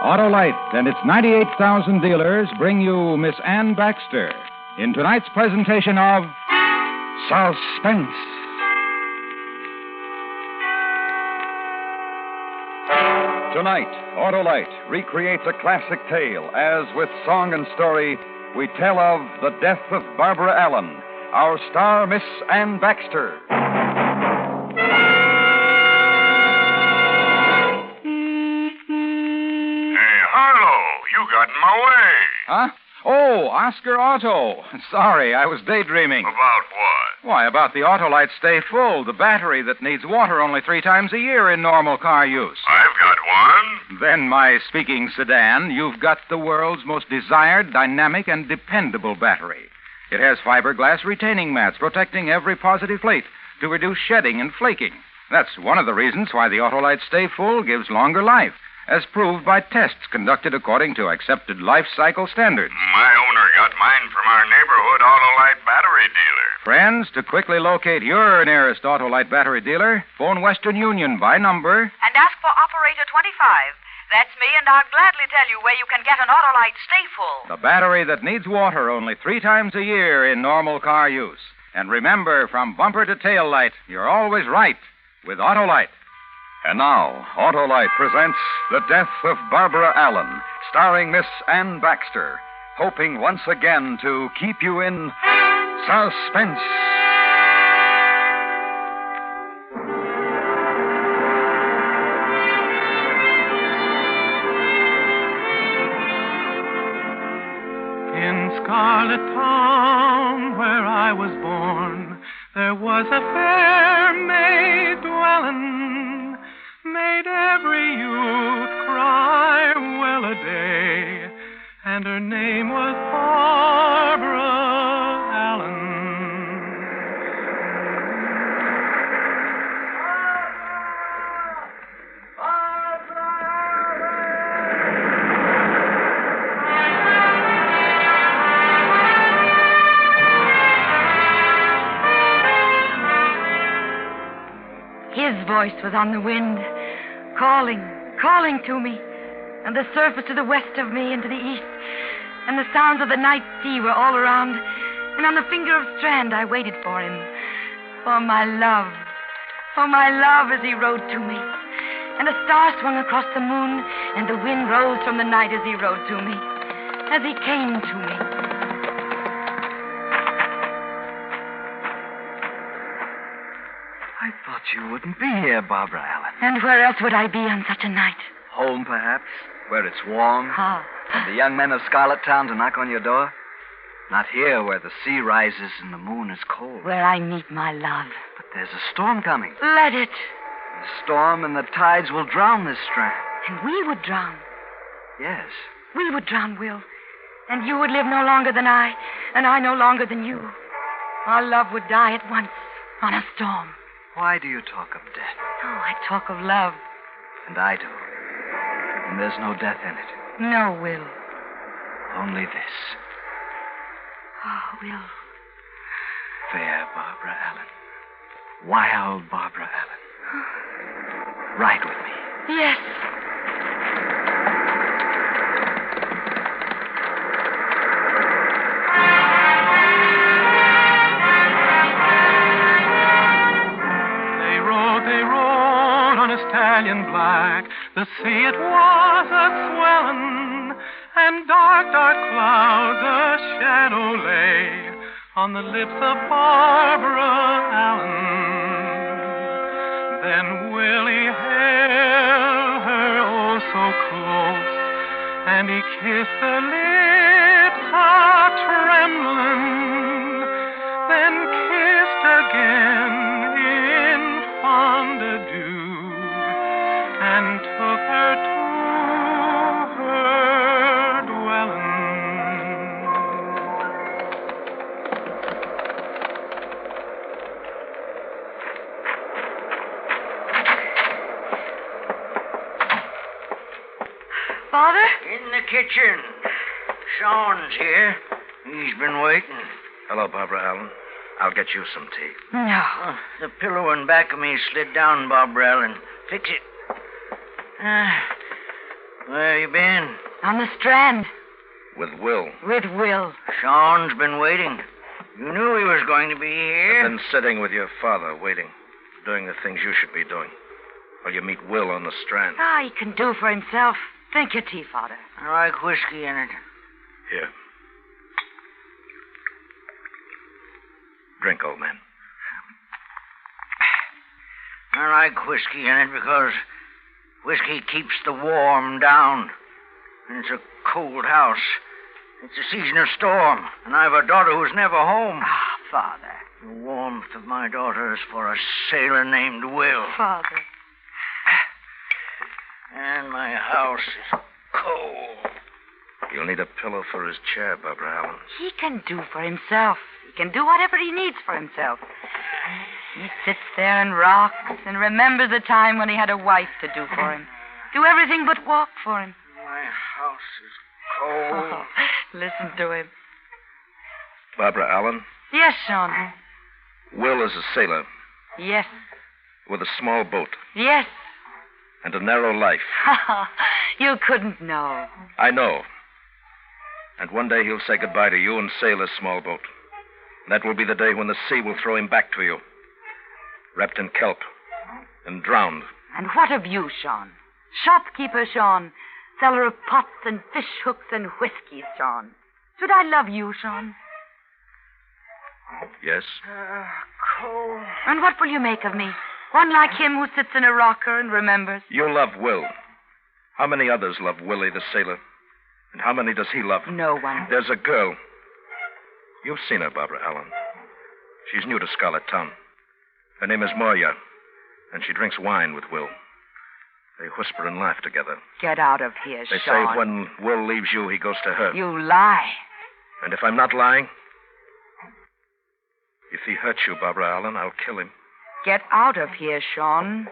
Autolite and its 98,000 dealers bring you Miss Ann Baxter in tonight's presentation of Suspense. Tonight, Autolite recreates a classic tale as, with song and story, we tell of the death of Barbara Allen, our star, Miss Ann Baxter. You got in my way. Huh? Oh, Oscar Otto. Sorry, I was daydreaming. About what? Why, about the Autolite Stay Full, the battery that needs water only 3 times a year in normal car use. I've got one. Then, my speaking sedan, you've got the world's most desired, dynamic, and dependable battery. It has fiberglass retaining mats protecting every positive plate to reduce shedding and flaking. That's one of the reasons why the Autolite Stay Full gives longer life, as proved by tests conducted according to accepted life cycle standards. My owner got mine from our neighborhood Autolite battery dealer. Friends, to quickly locate your nearest Autolite battery dealer, phone Western Union by number and ask for operator 25. That's me, and I'll gladly tell you where you can get an Autolite Stay Full. the battery that needs water only 3 times a year in normal car use. And remember, from bumper to tail light, you're always right with Autolite. And now, Autolite presents The Death of Barbara Allen, starring Miss Ann Baxter, hoping once again to keep you in suspense. In Scarlet Town, where I was born, there was a fair maid dwelling, made every youth cry well a day, and her name was Barbara Allen. His voice was on the wind, calling to me, and the surf was to the west of me and to the east, and the sounds of the night sea were all around, and on the finger of strand I waited for him, for my love as he rode to me, and a star swung across the moon, and the wind rose from the night as he rode to me, as he came to me. I thought you wouldn't be here, Barbara Allen. And where else would I be on such a night? Home, perhaps, where it's warm. Ah. And the young men of Scarlet Town to knock on your door. Not here, where the sea rises and the moon is cold. Where I meet my love. But there's a storm coming. Let it. The storm and the tides will drown this strand. And we would drown. Yes. We would drown, Will. And you would live no longer than I, and I no longer than you. Our love would die at once on a storm. Why do you talk of death? Oh, I talk of love. And I do. And there's no death in it. No, Will. Only this. Oh, Will. Fair Barbara Allen. Wild Barbara Allen. Ride with me. Yes. They rode on a stallion black. The sea it was a-swellin', and dark clouds a shadow lay on the lips of Barbara Allen. Then Willie held her oh so close, and he kissed the lips a-tremblin', then kissed again in fond adieu, and took her to her dwelling. Father? In the kitchen. Sean's here. He's been waiting. Hello, Barbara Allen. I'll get you some tea. No. Oh, the pillow in back of me slid down, Barbara Allen. Fix it. Where you been? On the strand. With Will. With Will. Sean's been waiting. You knew he was going to be here. I've been sitting with your father, waiting, doing the things you should be doing. While you meet Will on the strand. Ah, he can do for himself. Drink your tea, Father. I like whiskey in it. Here. Drink, old man. I like whiskey in it because whiskey keeps the warm down. And it's a cold house. It's a season of storm, and I have a daughter who's never home. Ah, Father. The warmth of my daughter is for a sailor named Will. Father. And my house is cold. You'll need a pillow for his chair, Barbara Allen. He can do for himself. He can do whatever he needs for himself. He sits there and rocks and remembers the time when he had a wife to do for him. Do everything but walk for him. My house is cold. Oh, listen to him. Barbara Allen, Yes, Sean. Will is a sailor Yes. with a small boat Yes. and a narrow life. You couldn't know. I know. And one day he'll say goodbye to you and sail his small boat. That will be the day when the sea will throw him back to you, wrapped in kelp and drowned. And what of you, Sean? Shopkeeper Sean. Seller of pots and fish hooks and whiskey, Sean. Should I love you, Sean? Yes? Cold. And what will you make of me? One like him who sits in a rocker and remembers. You love Will. How many others love Willie the sailor? And how many does he love? No one. There's a girl. You've seen her, Barbara Allen. She's new to Scarlet Town. Her name is Moya, and she drinks wine with Will. They whisper and laugh together. Get out of here, They Sean. say when Will leaves you, he goes to her. You lie. And if I'm not lying, if he hurts you, Barbara Allen, I'll kill him. Get out of here, Sean.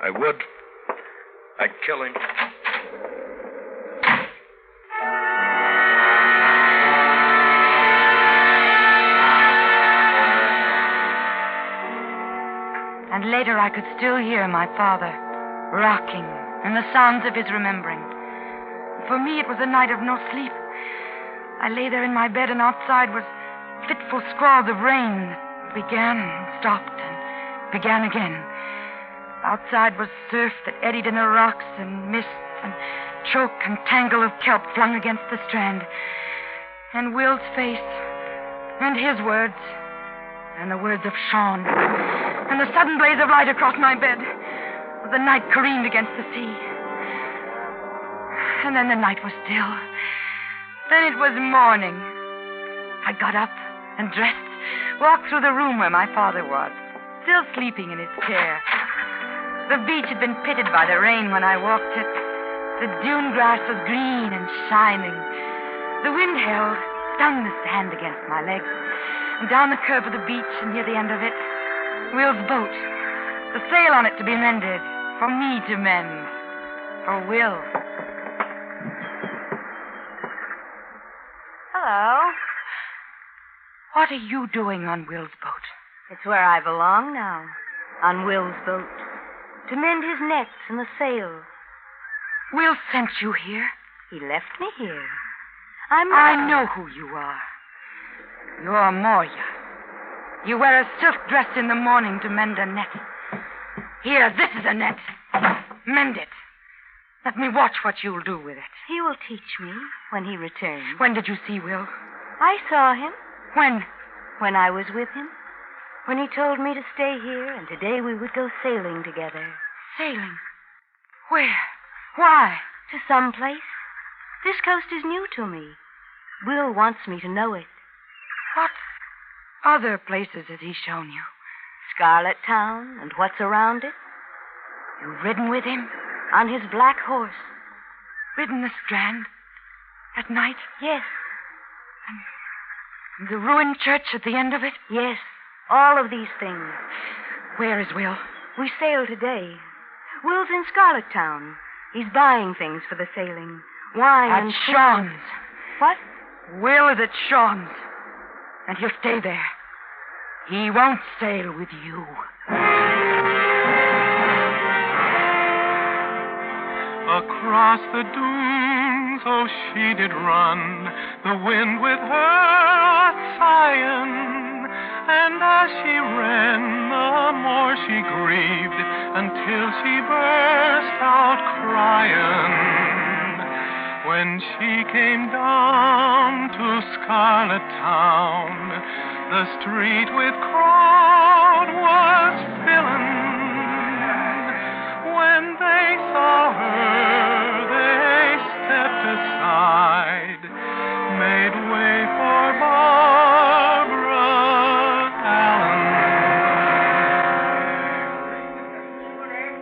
I would. I'd kill him. And later I could still hear my father rocking and the sounds of his remembering. For me, it was a night of no sleep. I lay there in my bed, and outside was fitful squalls of rain that began and stopped and began again. Outside was surf that eddied in the rocks and mists and choke and tangle of kelp flung against the strand. And Will's face and his words and the words of Sean and the sudden blaze of light across my bed as the night careened against the sea. And then the night was still. Then it was morning. I got up and dressed, walked through the room where my father was, still sleeping in his chair. The beach had been pitted by the rain when I walked it. The dune grass was green and shining. The wind held, stung the sand against my legs. And down the curve of the beach and near the end of it, Will's boat. The sail on it to be mended. For me to mend. For Will. Hello. What are you doing on Will's boat? It's where I belong now. On Will's boat. To mend his nets and the sail. Will sent you here? He left me here. I know who you are. You're Moya. You wear a silk dress in the morning to mend a net. Here, this is a net. Mend it. Let me watch what you'll do with it. He will teach me when he returns. When did you see Will? I saw him. When? When I was with him. When he told me to stay here, and today we would go sailing together. Sailing? Where? Why? To some place. This coast is new to me. Will wants me to know it. What other places has he shown you? Scarlet Town and what's around it. You've ridden with him? On his black horse. Ridden the strand? At night? Yes. And the ruined church at the end of it? Yes. All of these things. Where is Will? We sail today. Will's in Scarlet Town. He's buying things for the sailing. Wine at and Sean's. What? Will is at Sean's. And he'll stay there. He won't sail with you. Across the dunes, oh, she did run, the wind with her a-sighing. And as she ran, the more she grieved, until she burst out crying. When she came down to Scarlet Town, the street with crowd was filling. When they saw her, they stepped aside, made way for Barbara Allen.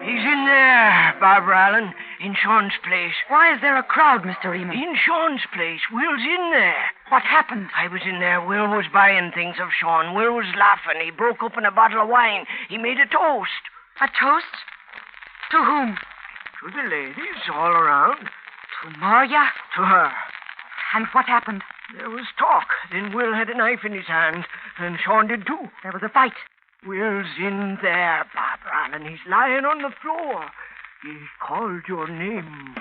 He's in there, Barbara Allen, in Sean's place. Why is there a crowd, Mr. Herrmann? In Sean's place. Will's in there. What happened? I was in there. Will was buying things of Sean. Will was laughing. He broke open a bottle of wine. He made a toast. A toast? To whom? To the ladies all around. To Maria? To her. And what happened? There was talk. Then Will had a knife in his hand, and Sean did too. There was a fight. Will's in there, Barbara Allen. He's lying on the floor. He called your name.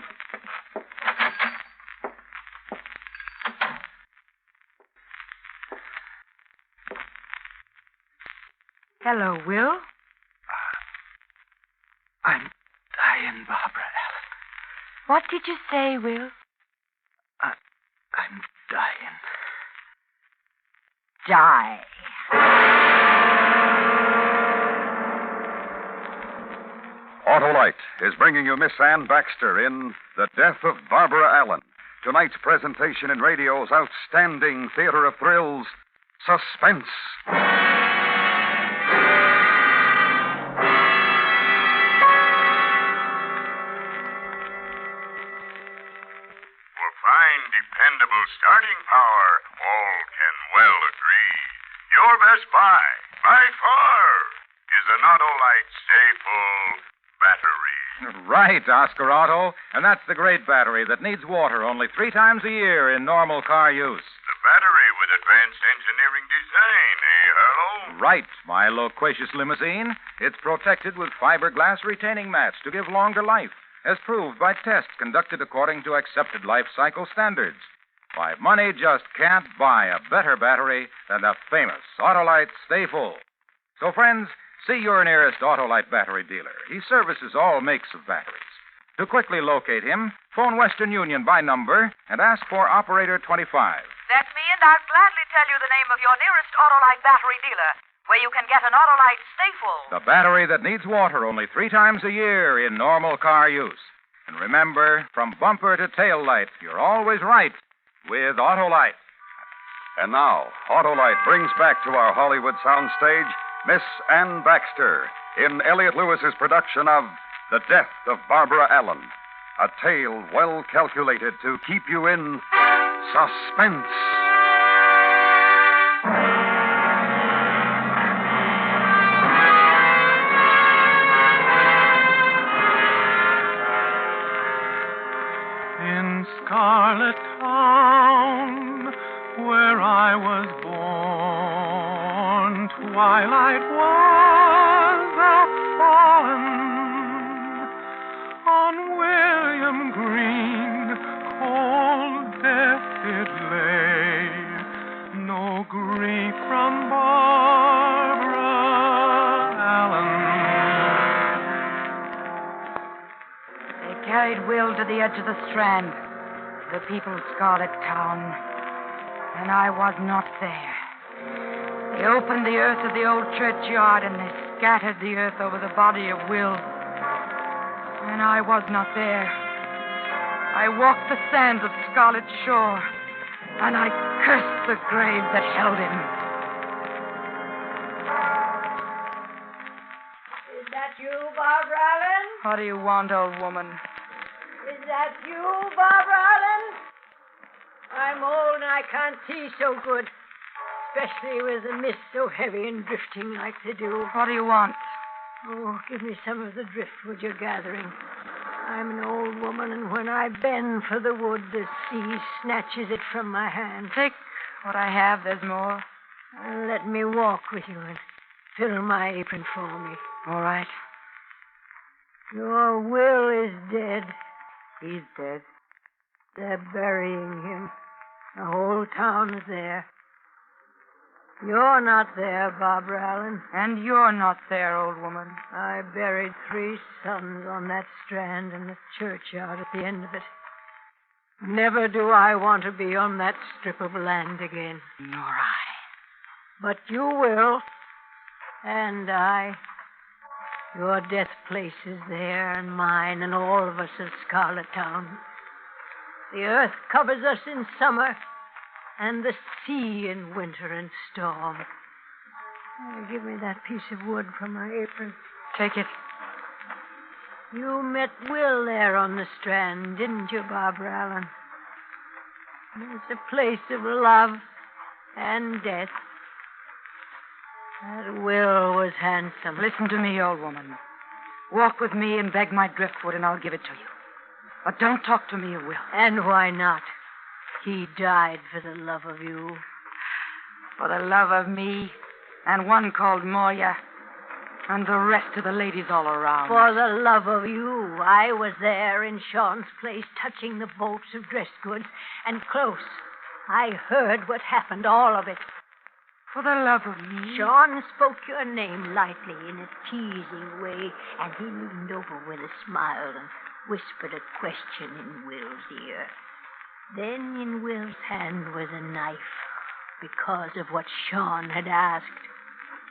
Hello, Will. I'm dying, Barbara Allen. What did you say, Will? I'm dying. Die. Autolite is bringing you Miss Ann Baxter in The Death of Barbara Allen. Tonight's presentation in radio's outstanding theater of thrills, Suspense. Dependable starting power, all can well agree. Your best buy, by far, is an Autolite Stay-Full battery. Right, Oscar Otto. And that's the great battery that needs water only 3 times a year in normal car use. The battery with advanced engineering design, Harlow? Right, my loquacious limousine. It's protected with fiberglass retaining mats to give longer life, as proved by tests conducted according to accepted life cycle standards. Why, money just can't buy a better battery than the famous Autolite Stay Full. So, friends, see your nearest Autolite battery dealer. He services all makes of batteries. To quickly locate him, phone Western Union by number and ask for Operator 25. That's me, and I'll gladly tell you the name of your nearest Autolite battery dealer, where you can get an Autolite Stay Full. The battery that needs water only 3 times a year in normal car use. And remember, from bumper to tail light, you're always right with Autolite. And now, Autolite brings back to our Hollywood soundstage Miss Ann Baxter in Elliot Lewis's production of The Death of Barbara Allen, a tale well calculated to keep you in suspense. In Scarlet Town, where I was born, twilight was a-fallen. On William Green, cold death it lay, no grief from Barbara Allen. They carried Will to the edge of the Strand, the people's Scarlet Town, and I was not there. They opened the earth of the old churchyard, and they scattered the earth over the body of Will, and I was not there. I walked the sands of Scarlet Shore, and I cursed the grave that held him. Is that you, Barbara Allen? What do you want, old woman? Is that you, Barbara Allen? I'm old and I can't see so good, especially with the mist so heavy and drifting like they do. What do you want? Oh, give me some of the driftwood you're gathering. I'm an old woman, and when I bend for the wood, the sea snatches it from my hand. Take what I have, there's more. Let me walk with you and fill my apron for me. All right. Your Will is dead. He's dead. They're burying him. The whole town is there. You're not there, Barbara Allen. And you're not there, old woman. I buried 3 sons on that strand in the churchyard at the end of it. Never do I want to be on that strip of land again. Nor I. But you will. And I. Your death place is there, and mine, and all of us at Scarlet Town. The earth covers us in summer, and the sea in winter and storm. Oh, give me that piece of wood from my apron. Take it. You met Will there on the strand, didn't you, Barbara Allen? It's a place of love and death. That Will was handsome. Listen to me, old woman. Walk with me and beg my driftwood, and I'll give it to you. But don't talk to me of Will. And why not? He died for the love of you. For the love of me, and one called Moya, and the rest of the ladies all around. For the love of you. I was there in Sean's place, touching the bolts of dress goods, and close. I heard what happened, all of it. For the love of me. Sean spoke your name lightly in a teasing way, and he leaned over with a smile and whispered a question in Will's ear. Then in Will's hand was a knife, because of what Sean had asked.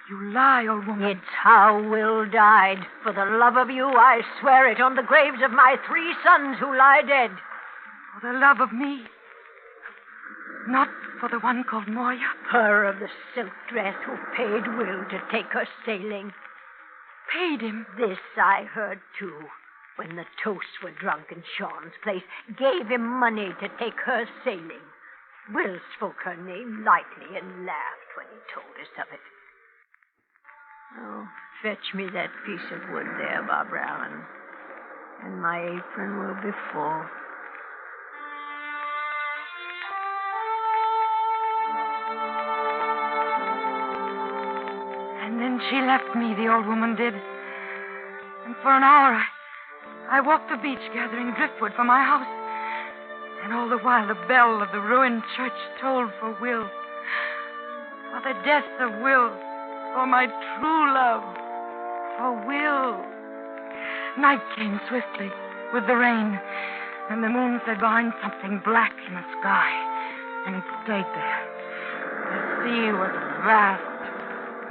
You lie, old woman. It's how Will died. For the love of you, I swear it on the graves of my 3 sons who lie dead. For the love of me. Not for the one called Moya. Her of the silk dress who paid Will to take her sailing. Paid him? This I heard, too, when the toasts were drunk in Sean's place. Gave him money to take her sailing. Will spoke her name lightly and laughed when he told us of it. Oh, fetch me that piece of wood there, Barbara Allen, and my apron will be full. And then she left me, the old woman did. And for an hour, I walked the beach gathering driftwood for my house. And all the while, the bell of the ruined church tolled for Will. For the death of Will. For my true love. For Will. Night came swiftly with the rain, and the moon slid behind something black in the sky, and it stayed there. The sea was vast.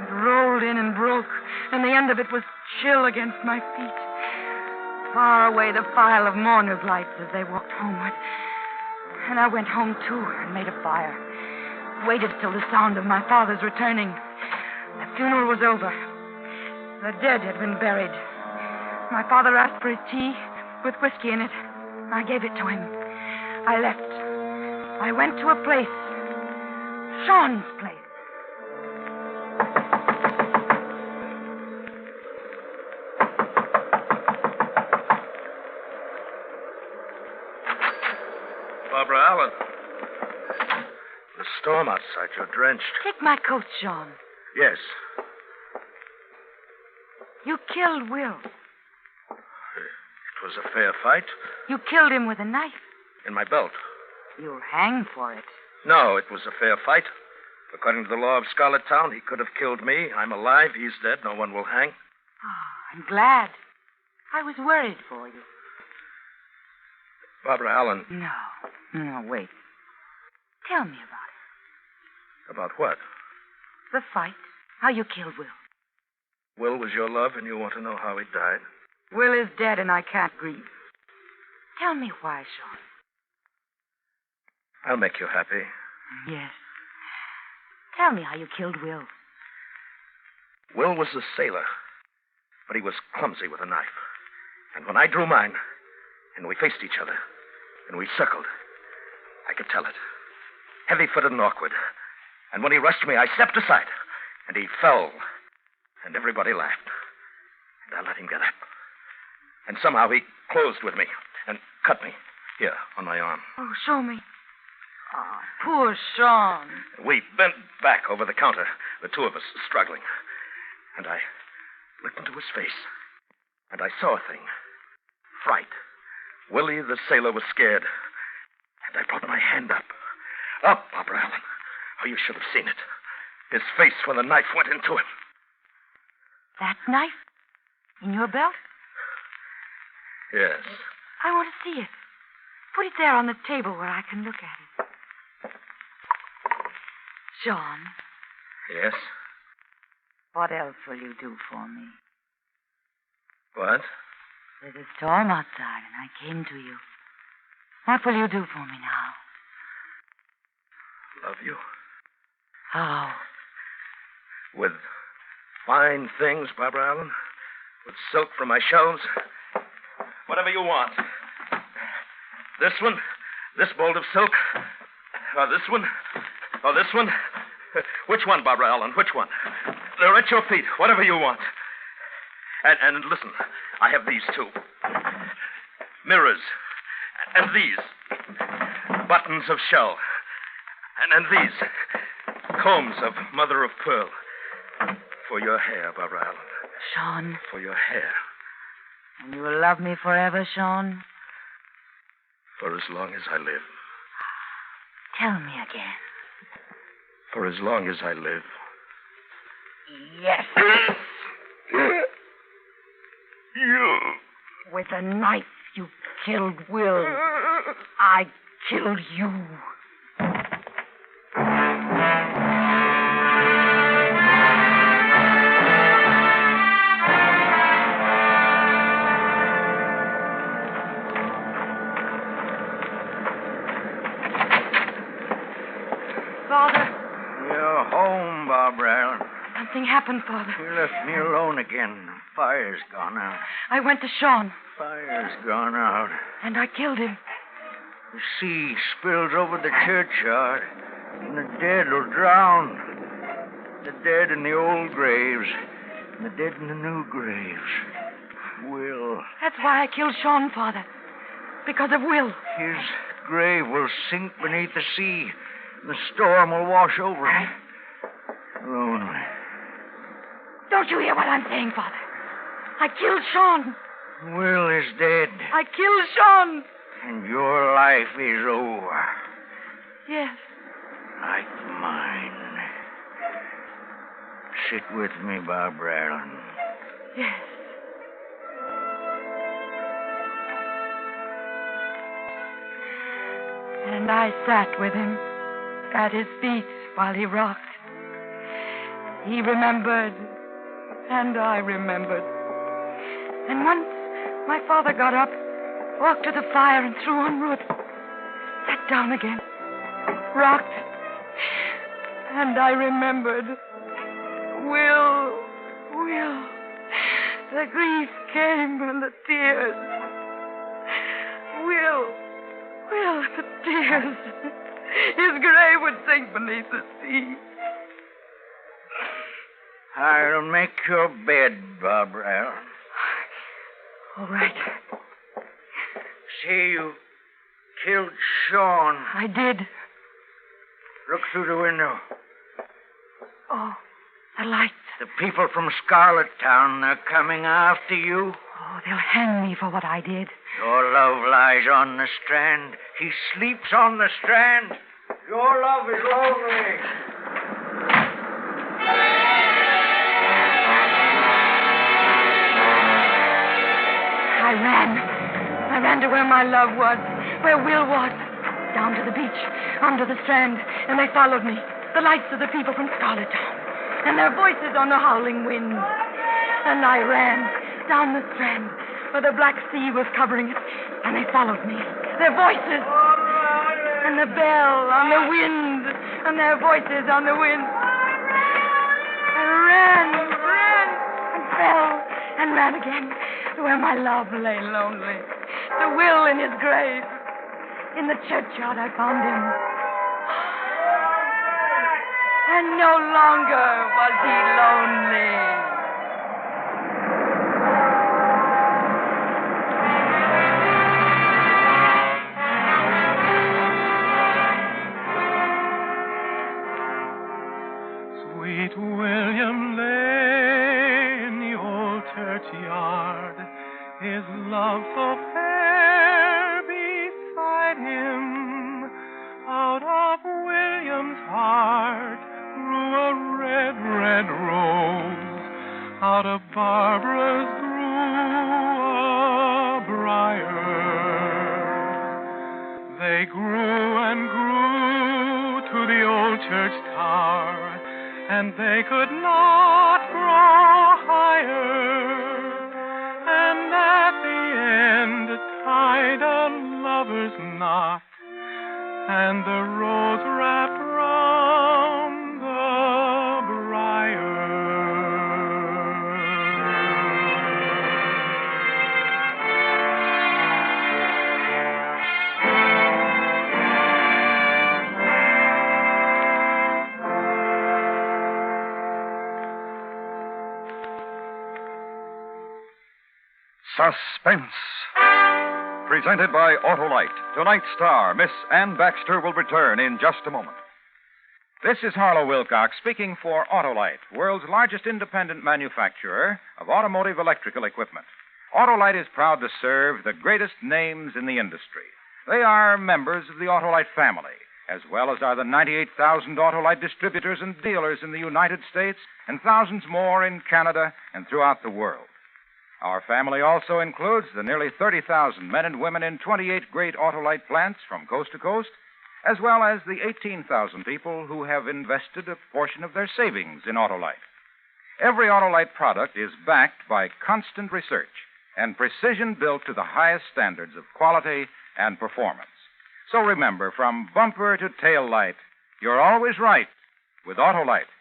It rolled in and broke, and the end of it was chill against my feet. Far away the file of mourners' lights as they walked homeward. And I went home, too, and made a fire. Waited till the sound of my father's returning. The funeral was over. The dead had been buried. My father asked for his tea with whiskey in it. I gave it to him. I left. I went to a place. Sean's place. Barbara Allen. The storm outside. You're drenched. Take my coat, Sean. Yes. You killed Will. It was a fair fight. You killed him with a knife. In my belt. You'll hang for it. No, it was a fair fight. According to the law of Scarlet Town, he could have killed me. I'm alive. He's dead. No one will hang. Oh, I'm glad. I was worried for you. Barbara Allen. No, wait. Tell me about it. About what? The fight. How you killed Will. Will was your love, and you want to know how he died? Will is dead, and I can't grieve. Tell me why, Sean. I'll make you happy. Yes. Tell me how you killed Will. Will was a sailor, but he was clumsy with a knife. And when I drew mine, and we faced each other, and we circled, I could tell it. Heavy-footed and awkward. And when he rushed me, I stepped aside, and he fell, and everybody laughed. And I let him get up. And somehow he closed with me and cut me here on my arm. Oh, show me. Oh, poor Sean. We bent back over the counter, the two of us struggling. And I looked into his face, and I saw a thing. Fright. Willie the sailor was scared. And I brought my hand up. Up, Barbara Allen. Oh, you should have seen it. His face when the knife went into him. That knife? In your belt? Yes. I want to see it. Put it there on the table where I can look at it. John. Yes? What else will you do for me? What? There's a storm outside, and I came to you. What will you do for me now? Love you. How? With fine things, Barbara Allen. With silk from my shelves. Whatever you want. This one? This bolt of silk? Or this one? Or this one? Which one, Barbara Allen? Which one? They're at your feet. Whatever you want. And listen, I have these too. Mirrors. And these. Buttons of shell. And these. Combs of mother of pearl. For your hair, Barbara Allen. Sean. For your hair. And you will love me forever, Sean? For as long as I live. Tell me again. For as long as I live. Yes. You. With a knife, you killed Will. I killed you. Father. You're home, Barbara Allen. Something happened, Father. You left me alone again. The fire's gone out. I went to Sean. Fire's gone out. And I killed him. The sea spills over the churchyard, and the dead will drown. The dead in the old graves, and the dead in the new graves. Will. That's why I killed Sean, Father. Because of Will. His grave will sink beneath the sea, and the storm will wash over it. Lonely. Don't you hear what I'm saying, Father? I killed Sean. Will is dead. I killed Sean. And your life is over. Yes. Like mine. Sit with me, Barbara Allen. Yes. And I sat with him at his feet while he rocked. He remembered, and I remembered. And once my father got up, walked to the fire and threw on wood, sat down again, rocked, and I remembered. Will, the grief came and the tears. Will, the tears. His grave would sink beneath the sea. I'll make your bed, Barbara Allen. All right. See, you killed Sean. I did. Look through the window. Oh, the lights. The people from Scarlet Town, they're coming after you. Oh, they'll hang me for what I did. Your love lies on the strand. He sleeps on the strand. Your love is lonely. I ran to where my love was, where Will was. Down to the beach, under the strand, and they followed me. The lights of the people from Scarlet Town, and their voices on the howling wind. And I ran down the strand, where the black sea was covering it, and they followed me. Their voices, and the bell on the wind, and their voices on the wind. I ran, and fell, and ran again to where my love lay lonely. The Will in his grave. In the churchyard I found him. And no longer was he lonely. Sweet William lay in the old churchyard, his love so fair beside him. Out of William's heart grew a red, red rose. Out of Barbara's grew a briar. They grew and grew to the old church tower, and they could not grow higher. And at the end tied a lover's knot, and the rose wrapped round the briar. Suspense. Presented by Autolite. Tonight's star, Miss Ann Baxter, will return in just a moment. This is Harlow Wilcox speaking for Autolite, world's largest independent manufacturer of automotive electrical equipment. Autolite is proud to serve the greatest names in the industry. They are members of the Autolite family, as well as are the 98,000 Autolite distributors and dealers in the United States and thousands more in Canada and throughout the world. Our family also includes the nearly 30,000 men and women in 28 great Autolite plants from coast to coast, as well as the 18,000 people who have invested a portion of their savings in Autolite. Every Autolite product is backed by constant research and precision built to the highest standards of quality and performance. So remember, from bumper to tail light, you're always right with Autolite.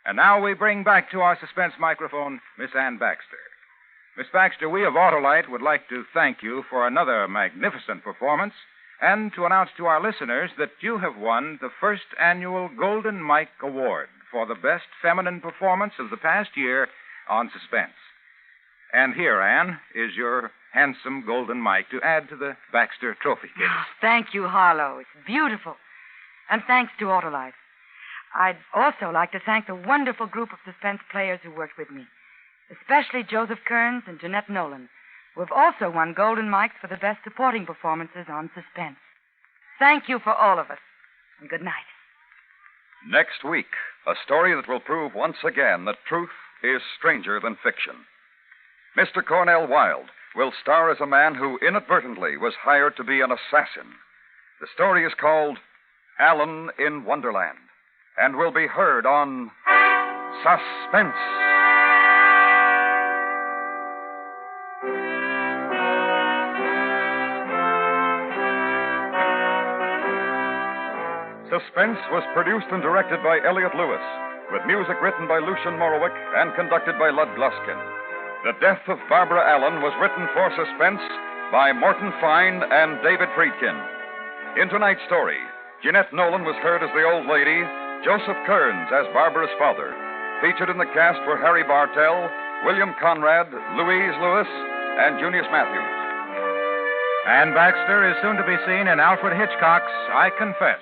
And now we bring back to our suspense microphone Miss Ann Baxter. Miss Baxter, we of Autolite would like to thank you for another magnificent performance and to announce to our listeners that you have won the first annual Golden Mike Award for the best feminine performance of the past year on Suspense. And here, Ann, is your handsome Golden Mike to add to the Baxter trophy case. Oh, thank you, Harlow. It's beautiful. And thanks to Autolite. I'd also like to thank the wonderful group of suspense players who worked with me, especially Joseph Kearns and Jeanette Nolan, who have also won Golden Mikes for the best supporting performances on Suspense. Thank you for all of us, and good night. Next week, a story that will prove once again that truth is stranger than fiction. Mr. Cornell Wilde will star as a man who inadvertently was hired to be an assassin. The story is called Alan in Wonderland, and will be heard on Suspense. Suspense was produced and directed by Elliott Lewis, with music written by Lucien Morawick and conducted by Lud Gluskin. The Death of Barbara Allen was written for Suspense by Morton Fine and David Friedkin. In tonight's story, Jeanette Nolan was heard as the old lady, Joseph Kearns as Barbara's father. Featured in the cast were Harry Bartell, William Conrad, Louise Lewis, and Junius Matthews. Ann Baxter is soon to be seen in Alfred Hitchcock's I Confess.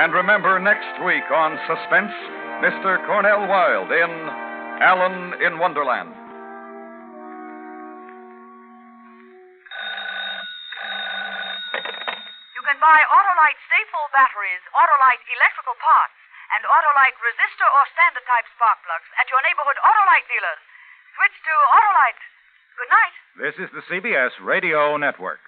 And remember, next week on Suspense, Mr. Cornell Wilde in Alan in Wonderland. You can buy Autolite Stay-Full batteries, Autolite electrical parts, and Autolite resistor or standard type spark plugs at your neighborhood Autolite dealers. Switch to Autolite. Good night. This is the CBS Radio Network.